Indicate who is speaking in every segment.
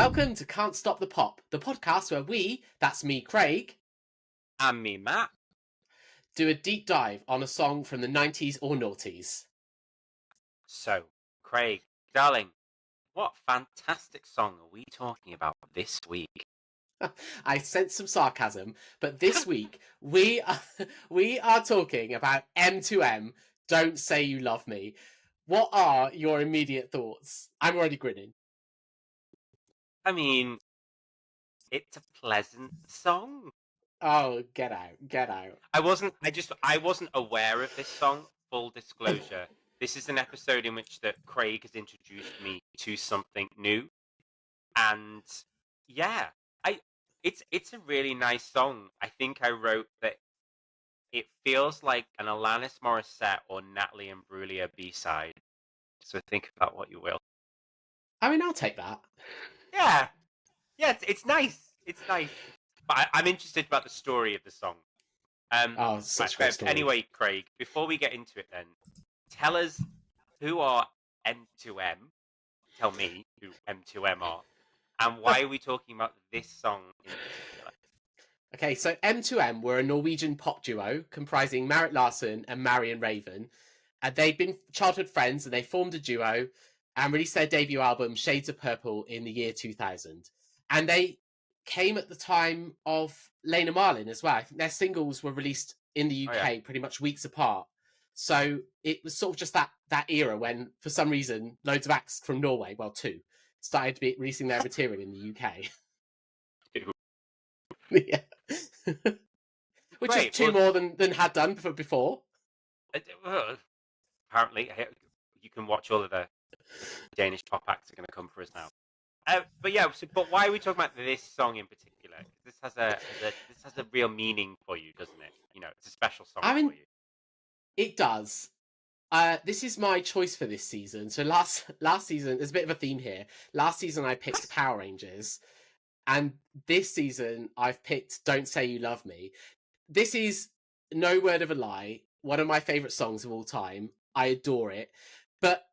Speaker 1: Welcome to Can't Stop the Pop, the podcast where that's me, Craig,
Speaker 2: And me, Matt.
Speaker 1: do a deep dive on a song from the 90s or noughties.
Speaker 2: So, Craig, darling, what fantastic song are we talking about this week?
Speaker 1: I sense some sarcasm, but this week we are talking about M2M, Don't Say You Love Me. What are your immediate thoughts? I'm already grinning.
Speaker 2: I mean, it's a pleasant song.
Speaker 1: Oh, get out.
Speaker 2: I wasn't aware of this song. Full disclosure. This is an episode in which that Craig has introduced me to something new. And yeah, it's a really nice song. I think I wrote that it feels like an Alanis Morissette or Natalie Imbruglia B-side. So think about what you will.
Speaker 1: I mean, I'll take that.
Speaker 2: Yeah, it's nice. It's nice. But I'm interested about the story of the song.
Speaker 1: Oh, such a great story.
Speaker 2: Anyway, Craig, before we get into it, then tell us who are M2M. Tell me who M2M are, and why are we talking about this song in particular?
Speaker 1: Okay, so M2M were a Norwegian pop duo comprising Marit Larsen and Marion Raven. And they'd been childhood friends and they formed a duo and released their debut album, Shades of Purple, in the year 2000. And they came at the time of Lena Marlin as well. I think their singles were released in the UK pretty much weeks apart. So it was sort of just that era when, for some reason, loads of acts from Norway, well, two, started to be releasing their material in the UK. Yeah. Which is two more than had done before.
Speaker 2: Apparently, you can watch all of the Danish pop acts are going to come for us now. But why are we talking about this song in particular? This has a real meaning for you, doesn't it? You know, it's a special song for you.
Speaker 1: It does. This is my choice for this season. So last season, there's a bit of a theme here. Last season, I picked Power Rangers, and this season, I've picked Don't Say You Love Me. This is, no word of a lie, one of my favourite songs of all time. I adore it, but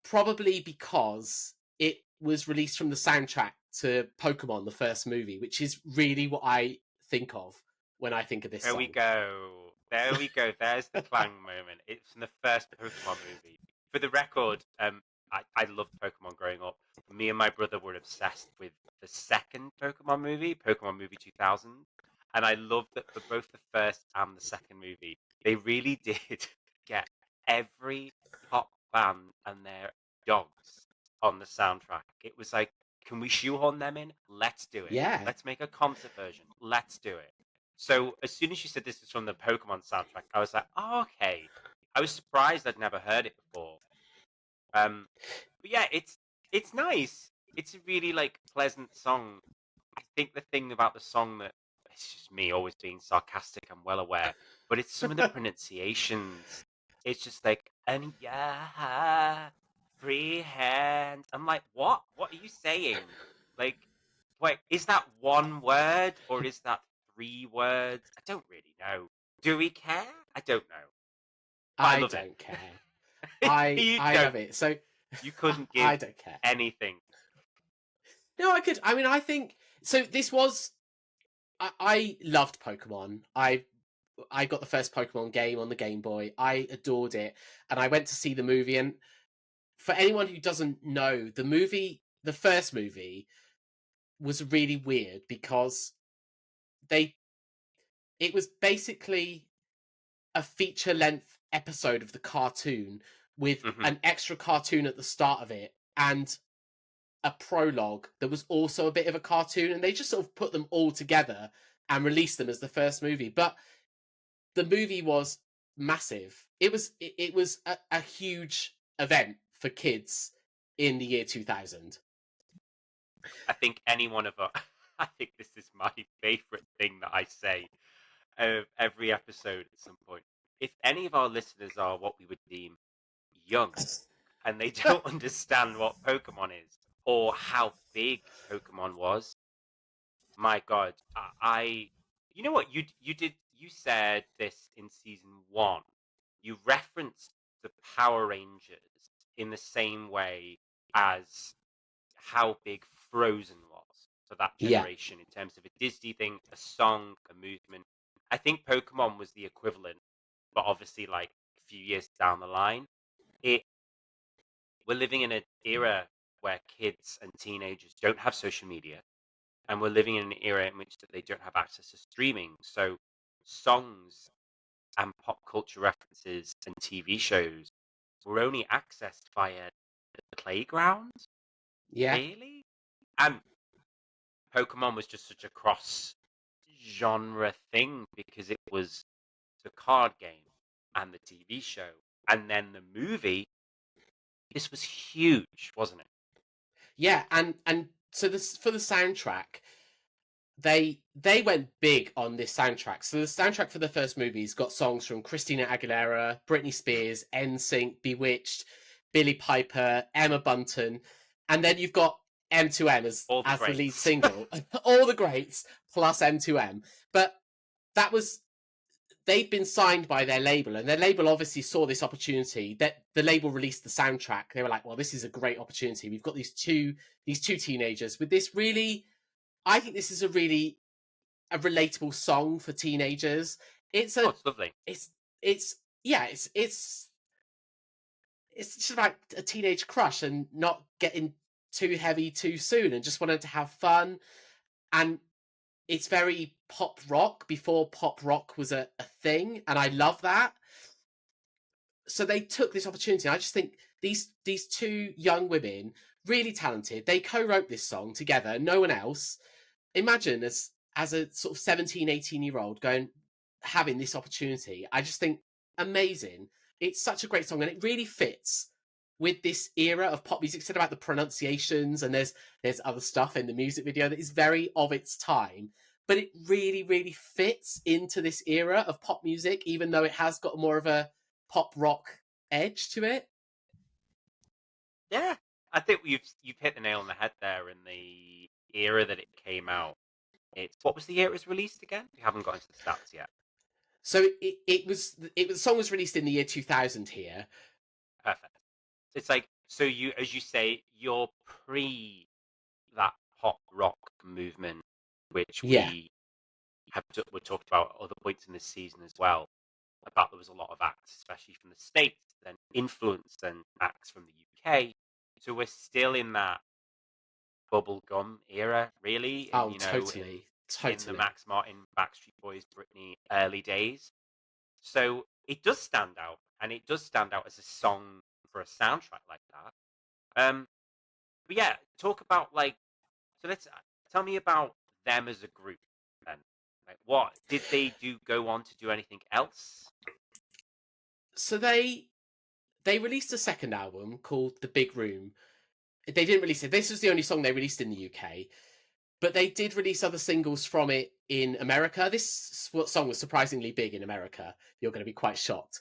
Speaker 1: probably because it was released from the soundtrack to Pokémon, the first movie, which is really what I think of when I think of this song.
Speaker 2: There we go. There's the clang moment. It's from the first Pokemon movie. For the record, I loved Pokemon growing up. Me and my brother were obsessed with the second Pokemon movie 2000. And I loved that for both the first and the second movie, they really did get every pop band and their dogs on the soundtrack. It was like, can we shoehorn them in? Let's do it.
Speaker 1: Yeah.
Speaker 2: Let's make a concert version. Let's do it. So as soon as you said this is from the Pokemon soundtrack, I was like, oh, okay. I was surprised I'd never heard it before. But yeah, it's nice. It's a really pleasant song. I think the thing about the song that it's just me always being sarcastic, I'm well aware, but it's some of the pronunciations. It's just and yeah, free hand. I'm like, what? What are you saying? Wait, is that one word or is that 3 words? I don't really know. Do we care? I don't know.
Speaker 1: I don't care. I love it. So
Speaker 2: you couldn't give
Speaker 1: I don't care.
Speaker 2: anything.
Speaker 1: No, I could. I mean, I think so. This was. I loved Pokemon. I got the first Pokemon game on the Game Boy. I adored it, and I went to see the movie. And for anyone who doesn't know, the first movie, was really weird because it was basically a feature-length episode of the cartoon with an extra cartoon at the start of it and a prologue that was also a bit of a cartoon, and they just sort of put them all together and released them as the first movie. But the movie was massive. It was a huge event for kids in the year 2000.
Speaker 2: I think any one of us, I think this is my favorite thing that I say of every episode at some point. If any of our listeners are what we would deem young and they don't understand what Pokemon is or how big Pokemon was, my God, you know what you said this in season 1. You referenced the Power Rangers in the same way as how big Frozen was. for that
Speaker 1: Yeah.
Speaker 2: generation in terms of a Disney thing, a song, a movement. I think Pokemon was the equivalent, but obviously like a few years down the line. It We're living in an era where kids and teenagers don't have social media, and we're living in an era in which that they don't have access to streaming. So songs and pop culture references and TV shows were only accessed via the playground,
Speaker 1: Yeah.
Speaker 2: really. And Pokemon was just such a cross genre thing because it was the card game and the TV show and then the movie. This was huge, wasn't it?
Speaker 1: Yeah, and so this for the soundtrack, they went big on this soundtrack. So the soundtrack for the first movie's got songs from Christina Aguilera, Britney Spears, NSYNC, Bewitched, Billy Piper, Emma Bunton, and then you've got M2M
Speaker 2: All the
Speaker 1: as the lead
Speaker 2: greats.
Speaker 1: single. All the greats plus M2M. But that was they'd been signed by their label, and their label obviously saw this opportunity. That the label released the soundtrack. They were like, "Well, this is a great opportunity. We've got these two teenagers with this really. I think this is a relatable song for teenagers. It's
Speaker 2: Oh,
Speaker 1: a
Speaker 2: it's lovely.
Speaker 1: it's yeah, it's just about a teenage crush and not getting too heavy too soon and just wanting to have fun. And it's very pop rock before pop rock was a thing, and I love that. So they took this opportunity. I just think these two young women, really talented, they co-wrote this song together, no one else. Imagine as a sort of 17, 18-year old going having this opportunity. I just think amazing. It's such a great song, and it really fits with this era of pop music. Said about the pronunciations, and there's other stuff in the music video that is very of its time, but it really really fits into this era of pop music, even though it has got more of a pop rock edge to it.
Speaker 2: Yeah, I think you've hit the nail on the head there in the era that it came out. It's what was the year it was released again? We haven't got into the stats yet.
Speaker 1: So it was the song was released in the year 2000 here.
Speaker 2: Perfect. It's like so you, as you say, you're pre that pop rock movement, which
Speaker 1: Yeah.
Speaker 2: we talked about at other points in this season as well. About there was a lot of acts, especially from the States, then influenced and acts from the UK. So we're still in that bubblegum era, really, and
Speaker 1: Oh, totally,
Speaker 2: in the
Speaker 1: totally.
Speaker 2: Max Martin, Backstreet Boys, Britney early days. So it does stand out, and it does stand out as a song for a soundtrack like that. But yeah, talk about like so. Let's tell me about them as a group. Then, like, what did they do? Go on to do anything else?
Speaker 1: So they released a second album called The Big Room. They didn't release it. This was the only song they released in the UK, but they did release other singles from it in America. This song was surprisingly big in America. You're going to be quite shocked.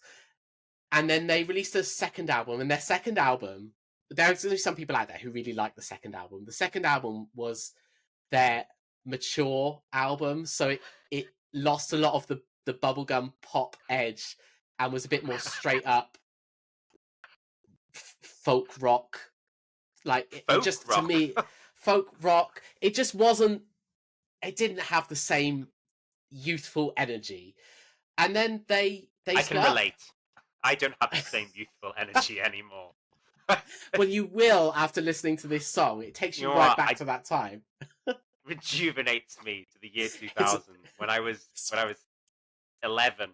Speaker 1: And then they released a second album, and their second album, there's only some people out there who really like the second album. The second album was their mature album, so it lost a lot of the bubblegum pop edge and was a bit more straight up folk rock. Like it
Speaker 2: Folk
Speaker 1: just to
Speaker 2: rock.
Speaker 1: me, folk rock. It just wasn't. It didn't have the same youthful energy. And then they
Speaker 2: I
Speaker 1: split
Speaker 2: can
Speaker 1: up.
Speaker 2: relate. I don't have the same youthful energy anymore.
Speaker 1: Well, you will after listening to this song. It takes
Speaker 2: You
Speaker 1: you
Speaker 2: know
Speaker 1: right
Speaker 2: what?
Speaker 1: back to that time.
Speaker 2: Rejuvenates me to the year
Speaker 1: It's
Speaker 2: 2000 when I was 11.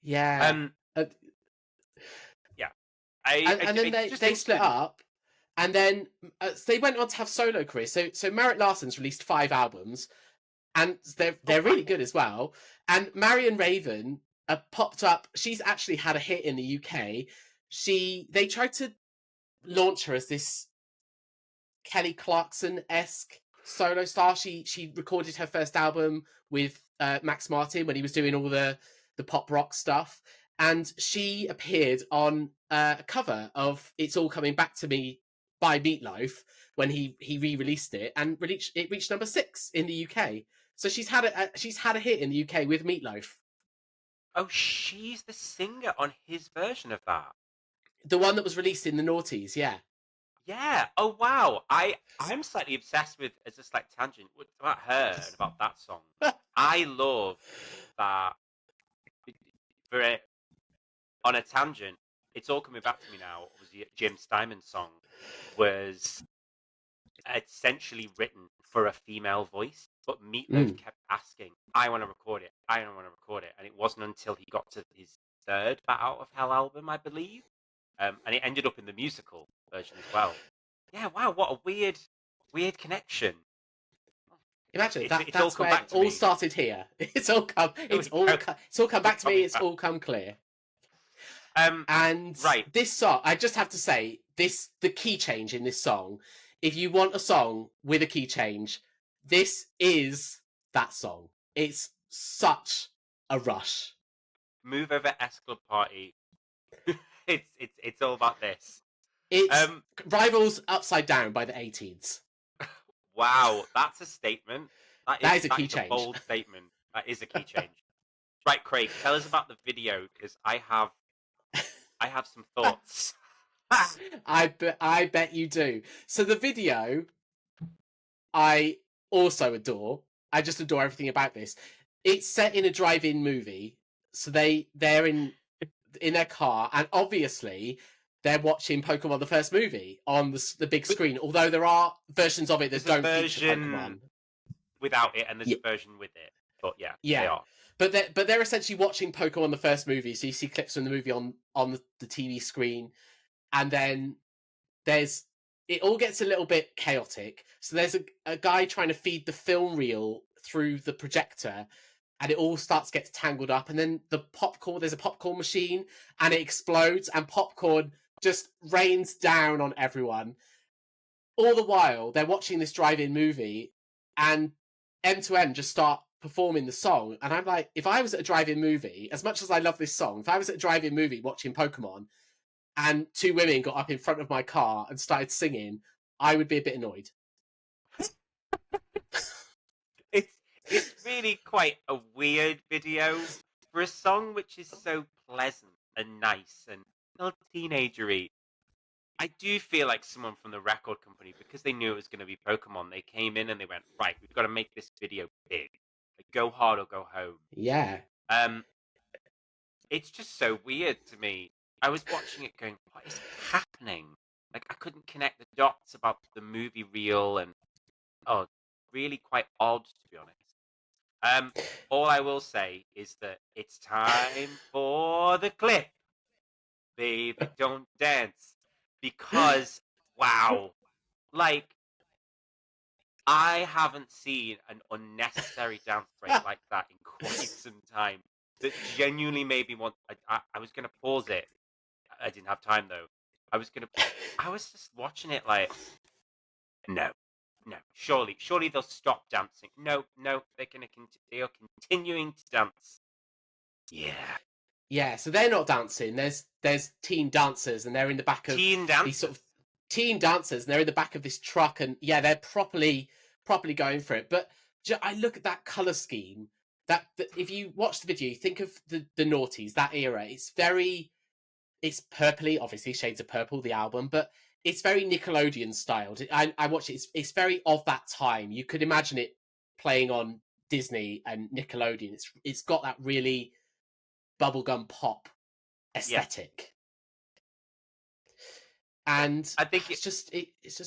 Speaker 1: yeah.
Speaker 2: Um,
Speaker 1: And,
Speaker 2: yeah,
Speaker 1: and then
Speaker 2: it's just
Speaker 1: they split
Speaker 2: interesting.
Speaker 1: up, and then they went on to have solo careers. So Merritt Larson's released 5 albums, and
Speaker 2: Oh
Speaker 1: they're
Speaker 2: wow,
Speaker 1: really good as well. And Marion Raven popped up. She's actually had a hit in the UK. They tried to launch her as this Kelly Clarkson-esque solo star. She recorded her first album with Max Martin when he was doing all the pop rock stuff, and she appeared on a cover of "It's All Coming Back to Me" by Meatloaf when he re-released it, and it reached number 6 in the UK. So she's had a hit in the UK with Meatloaf,
Speaker 2: oh she's the singer on his version of that.
Speaker 1: the one that was released in the noughties. Yeah,
Speaker 2: Yeah. Oh wow. I'm slightly obsessed with, as a slight tangent, about her and about that song. I love that. For it, on a tangent, it's all coming back to me now. Obviously, Jim Steinman's song was essentially written for a female voice, but Meatloaf
Speaker 1: Mm.
Speaker 2: kept asking, "I want to record it. I don't want to record it," and it wasn't until he got to his third Bat Out of Hell album, I believe, and it ended up in the musical version as well. Yeah, wow, what a weird connection.
Speaker 1: Imagine that.
Speaker 2: It's all
Speaker 1: That's
Speaker 2: come
Speaker 1: where it
Speaker 2: back to
Speaker 1: all
Speaker 2: me.
Speaker 1: started here. It's all come.
Speaker 2: There we go.
Speaker 1: It's all come back to me.
Speaker 2: Coming
Speaker 1: It's
Speaker 2: back.
Speaker 1: all come clear.
Speaker 2: Um,
Speaker 1: And
Speaker 2: right.
Speaker 1: this song, I just have to say, the key change in this song. If you want a song with a key change, this is that song. It's such a rush.
Speaker 2: Move over S Club Party. It's all about this.
Speaker 1: It's Rivals Upside Down by the 18s.
Speaker 2: Wow, that's a statement.
Speaker 1: That is a
Speaker 2: That
Speaker 1: key
Speaker 2: is a
Speaker 1: change.
Speaker 2: bold statement. That is a key change. Right, Craig, tell us about the video, because I have some thoughts.
Speaker 1: I bet you do. So the video, I also adore. I just adore everything about this. It's set in a drive-in movie, so they're in their car, and obviously they're watching Pokemon the first movie on the big screen. Although there are versions of it that
Speaker 2: There's a
Speaker 1: don't feature
Speaker 2: version
Speaker 1: Pokemon
Speaker 2: without it, and there's a version with it. But yeah, they are.
Speaker 1: But they're essentially watching Pokemon the first movie, so you see clips from the movie on the TV screen, and then it all gets a little bit chaotic. So there's a guy trying to feed the film reel through the projector, and it all starts gets tangled up, and then there's a popcorn machine, and it explodes, and popcorn just rains down on everyone. All the while they're watching this drive-in movie, and M2M just start performing the song, and I'm like, if I was at a drive-in movie, as much as I love this song, if I was at a drive-in movie watching Pokemon and two women got up in front of my car and started singing, I would be a bit annoyed.
Speaker 2: It's really quite a weird video for a song which is so pleasant and nice and a little teenagery. I do feel like someone from the record company, because they knew it was going to be Pokemon, they came in and they went, right, we've got to make this video big. Like, go hard or go home.
Speaker 1: Yeah.
Speaker 2: It's just so weird to me. I was watching it going, what is happening? Like, I couldn't connect the dots about the movie reel, and really quite odd, to be honest. All I will say is that it's time for the clip. Baby, don't dance. Because, wow. Like, I haven't seen an unnecessary dance break like that in quite some time. That genuinely made me want. I was going to pause it. I didn't have time, though. I was just watching it like, no. Surely they'll stop dancing. No, they are continuing to dance. Yeah.
Speaker 1: Yeah, so they're not dancing. There's teen dancers, and they're in the back of these sort of teen dancers, and they're in the back of this truck, and yeah, they're properly going for it. But I look at that color scheme. That if you watch the video, you think of the noughties, that era. It's purpley, obviously shades of purple, the album, but it's very Nickelodeon styled. I watch it. It's very of that time. You could imagine it playing on Disney and Nickelodeon. It's got that really bubblegum pop aesthetic, and
Speaker 2: I think
Speaker 1: it's just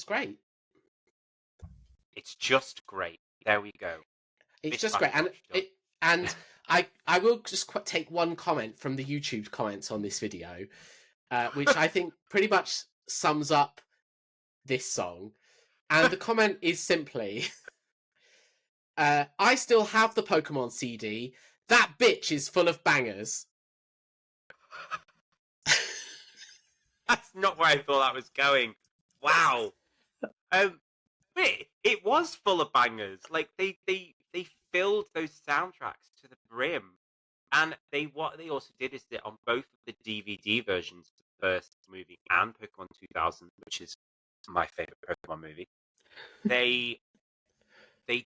Speaker 1: great.
Speaker 2: It's just great. There we go.
Speaker 1: It's just great, and I will just take one comment from the YouTube comments on this video, which I think pretty much sums up this song. And the comment is simply, I still have the Pokemon CD. That bitch is full of bangers.
Speaker 2: That's not where I thought that was going. Wow. It was full of bangers. Like they filled those soundtracks to the brim. And what they also did is that on both of the DVD versions of the first movie and Pokemon 2000, which is my favorite Pokemon movie, they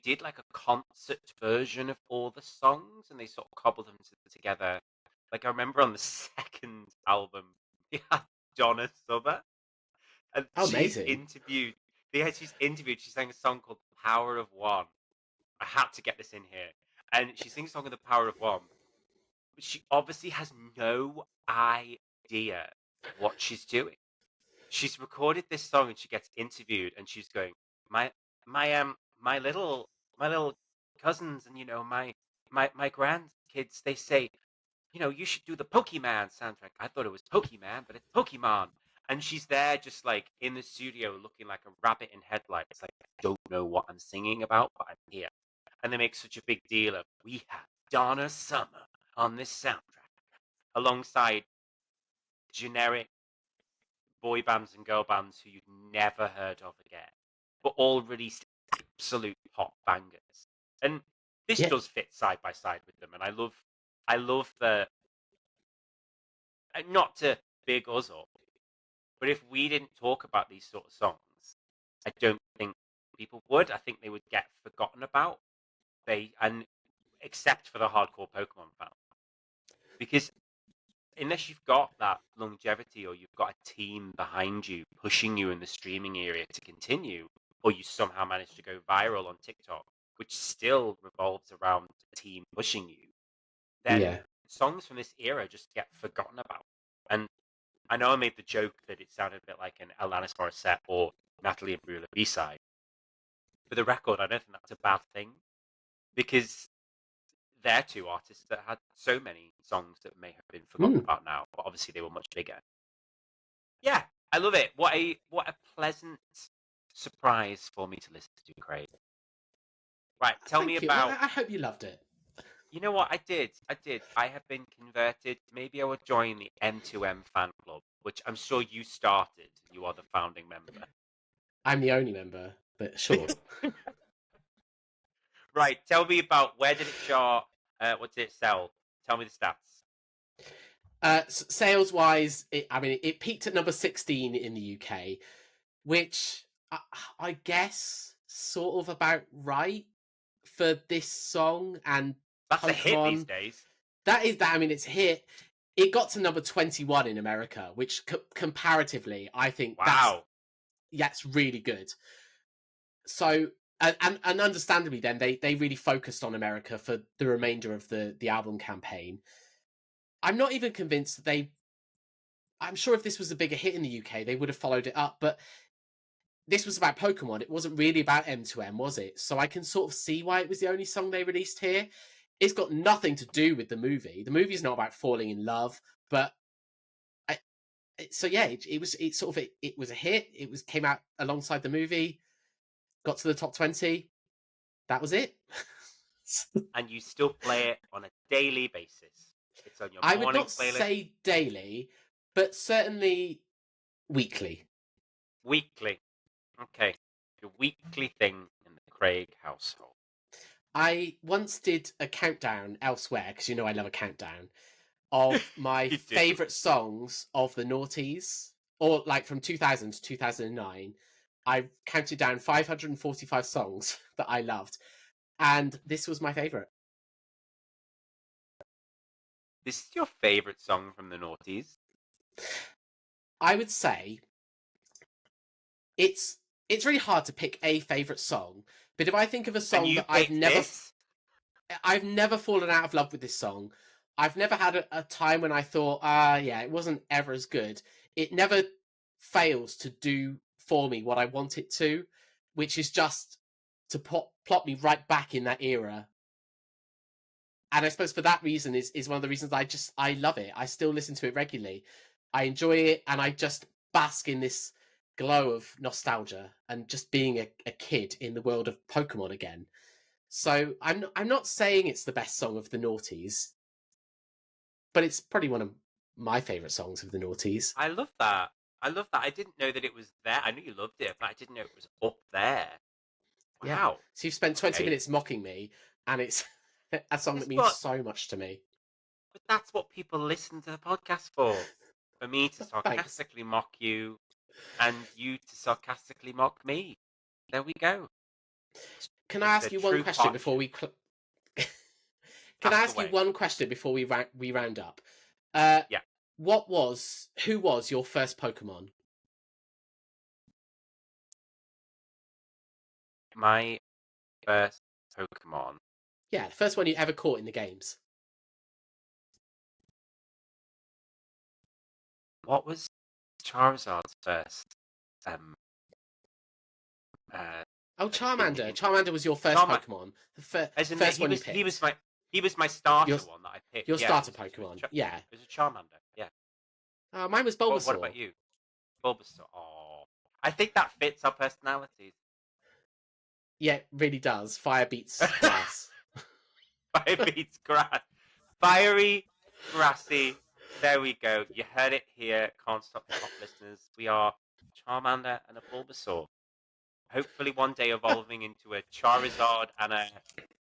Speaker 2: did like a concert version of all the songs, and they sort of cobbled them together. Like I remember on the second album, we had Donna Summer, And
Speaker 1: Oh, amazing.
Speaker 2: she's interviewed, she sang a song called Power of One. I had to get this in here. And she sings a song of the Power of One, but she obviously has no idea what she's doing. She's recorded this song and she gets interviewed and she's going, my my little cousins and my grandkids, they say, you should do the Pokemon soundtrack. I thought it was Pokemon, but it's Pokemon. And she's there just like in the studio looking like a rabbit in headlights. Like, I don't know what I'm singing about, but I'm here. And they make such a big deal of, we have Donna Summer on this soundtrack alongside generic boy bands and girl bands who you'd never heard of again, but all released absolute pop bangers. And this
Speaker 1: Yeah.
Speaker 2: does fit side by side with them. And I love the, not to big us up, but if we didn't talk about these sort of songs, I don't think people would. I think they would get forgotten about. And except for the hardcore Pokemon fan, because unless you've got that longevity or you've got a team behind you pushing you in the streaming area to continue, or you somehow manage to go viral on TikTok, which still revolves around a team pushing you, then
Speaker 1: Yeah.
Speaker 2: songs from this era just get forgotten about. And I know I made the joke that it sounded a bit like an Alanis Morissette or Natalie Imbruglia B-side. For the record, I don't think that's a bad thing, because they're two artists that had so many songs that may have been forgotten about now, but obviously they were much bigger. Yeah, I love it. What a pleasant surprise for me to listen to, Craig. Right, tell me
Speaker 1: Thank you.
Speaker 2: about.
Speaker 1: I hope you loved it.
Speaker 2: You know what? I did. I have been converted. Maybe I will join the M2M fan club, which I'm sure you started. You are the founding member.
Speaker 1: I'm the only member, but sure.
Speaker 2: Right, tell me about, where did it chart? What did it sell? Tell me the stats.
Speaker 1: Sales wise, it peaked at number 16 in the UK, which I guess sort of about right for this song and
Speaker 2: That's a hit these
Speaker 1: Pokemon.
Speaker 2: days.
Speaker 1: That is that. I mean, it's a hit. It got to number 21 in America, which comparatively, I think that's really good. So, and understandably, then they really focused on America for the remainder of the album campaign. I'm not even convinced that I'm sure if this was a bigger hit in the UK, they would have followed it up. But this was about Pokemon. It wasn't really about M2M, was it? So I can sort of see why it was the only song they released here. It's got nothing to do with the movie. The movie's not about falling in love, but it was a hit. It came out alongside the movie, got to the top 20. That was it.
Speaker 2: And you still play it on a daily basis. It's on your
Speaker 1: I
Speaker 2: morning
Speaker 1: would not
Speaker 2: playlist.
Speaker 1: say daily, but certainly weekly.
Speaker 2: Weekly. Okay. Your weekly thing in the Craig household.
Speaker 1: I once did a countdown elsewhere, because I love a countdown, of my favourite songs of the noughties, or like from 2000 to 2009. I counted down 545 songs that I loved, and this was my favourite.
Speaker 2: This is your favourite song from the noughties?
Speaker 1: I would say it's really hard to pick a favourite song, but if I think of a song that I've never fallen out of love with this song. I've never had a time when I thought, it wasn't ever as good. It never fails to do for me what I want it to, which is just to plot me right back in that era. And I suppose for that reason is one of the reasons I love it. I still listen to it regularly. I enjoy it, and I just bask in this glow of nostalgia and just being a kid in the world of Pokemon again. So I'm not saying it's the best song of the noughties, but it's probably one of my favourite songs of the noughties.
Speaker 2: I love that. I didn't know that it was there. I knew you loved it, but I didn't know it was up there. Wow.
Speaker 1: Yeah. So you've spent 20 minutes mocking me, and it's a song that means so much to me.
Speaker 2: But that's what people listen to the podcast for me to sarcastically mock you, and you to sarcastically mock me. There we go.
Speaker 1: Can I ask you one question before we? Can I ask you one question before we round up?
Speaker 2: Yeah.
Speaker 1: Who was your first Pokemon?
Speaker 2: My first Pokemon.
Speaker 1: Yeah, the first one you ever caught in the games.
Speaker 2: What was Charizard's first? Um.
Speaker 1: Oh, Charmander.
Speaker 2: In
Speaker 1: Charmander was your first
Speaker 2: Charma-
Speaker 1: Pokemon. The
Speaker 2: As in
Speaker 1: first
Speaker 2: he
Speaker 1: one you
Speaker 2: was
Speaker 1: picked.
Speaker 2: he was my starter
Speaker 1: Your,
Speaker 2: one that I picked.
Speaker 1: your
Speaker 2: Yeah,
Speaker 1: starter
Speaker 2: it was
Speaker 1: Pokemon. Yeah.
Speaker 2: It was a Charmander. Yeah.
Speaker 1: Mine was
Speaker 2: What
Speaker 1: Bulbasaur.
Speaker 2: about you? Bulbasaur. Oh, I think that fits our personalities.
Speaker 1: Yeah, it really does. Fire beats grass.
Speaker 2: Fire beats grass. Fiery, grassy. There we go. You heard it here. Can't Stop the Pop listeners. We are Charmander and a Bulbasaur. Hopefully one day evolving into a Charizard and a...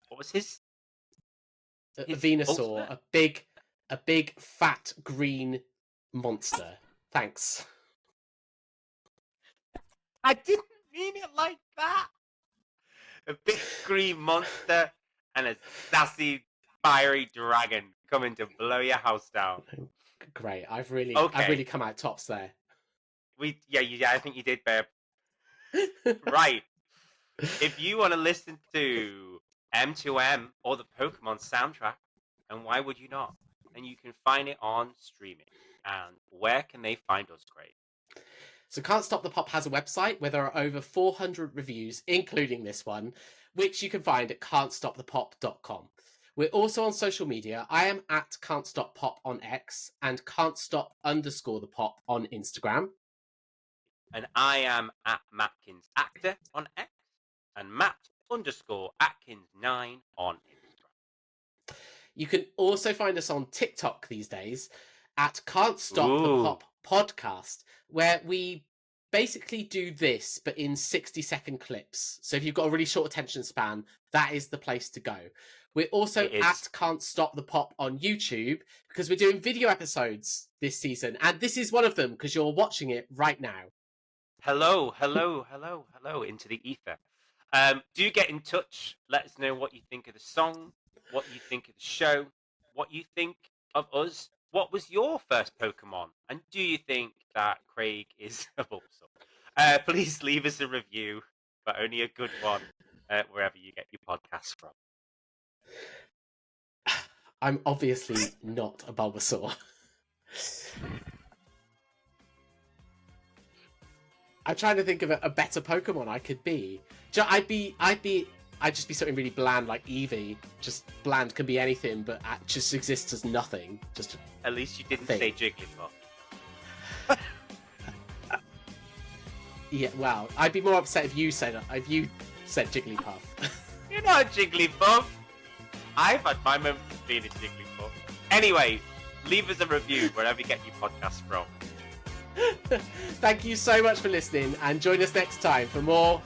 Speaker 2: What was his
Speaker 1: A Venusaur.
Speaker 2: ultimate?
Speaker 1: A big, fat, green monster. Thanks.
Speaker 2: I didn't mean it like that. A big green monster and a sassy, fiery dragon coming to blow your house down.
Speaker 1: Great. I've really come out tops there.
Speaker 2: I think you did, babe. Right. If you want to listen to M2M or the Pokemon soundtrack, and why would you not? And you can find it on streaming. And where can they find us, Craig?
Speaker 1: So Can't Stop the Pop has a website where there are over 400 reviews, including this one, which you can find at can'tstopthepop.com. We're also on social media. I am at Can't Stop Pop on X and Can't Stop _ the Pop on Instagram.
Speaker 2: And I am at Matkins Actor on X and Matt_Atkins9 on Instagram.
Speaker 1: You can also find us on TikTok these days at Can't Stop the Pop Podcast, where we basically do this, but in 60-second clips. So if you've got a really short attention span, that is the place to go. We're also at Can't Stop the Pop on YouTube because we're doing video episodes this season. And this is one of them because you're watching it right now.
Speaker 2: Hello into the ether. Do get in touch. Let us know what you think of the song, what you think of the show, what you think of us. What was your first Pokemon? And do you think that Craig is a Bulbasaur? Please leave us a review, but only a good one, wherever you get your podcasts from.
Speaker 1: I'm obviously not a Bulbasaur. I'm trying to think of a better Pokemon I could be. I'd just be something really bland like Eevee. Just bland can be anything, but just exists as nothing. Just
Speaker 2: at least you didn't say Jigglypuff.
Speaker 1: Yeah, well, I'd be more upset if you said Jigglypuff.
Speaker 2: You're not a Jigglypuff. I've had my moments of being a Jigglypuff. Anyway, leave us a review wherever you get your podcasts from.
Speaker 1: Thank you so much for listening, and join us next time for more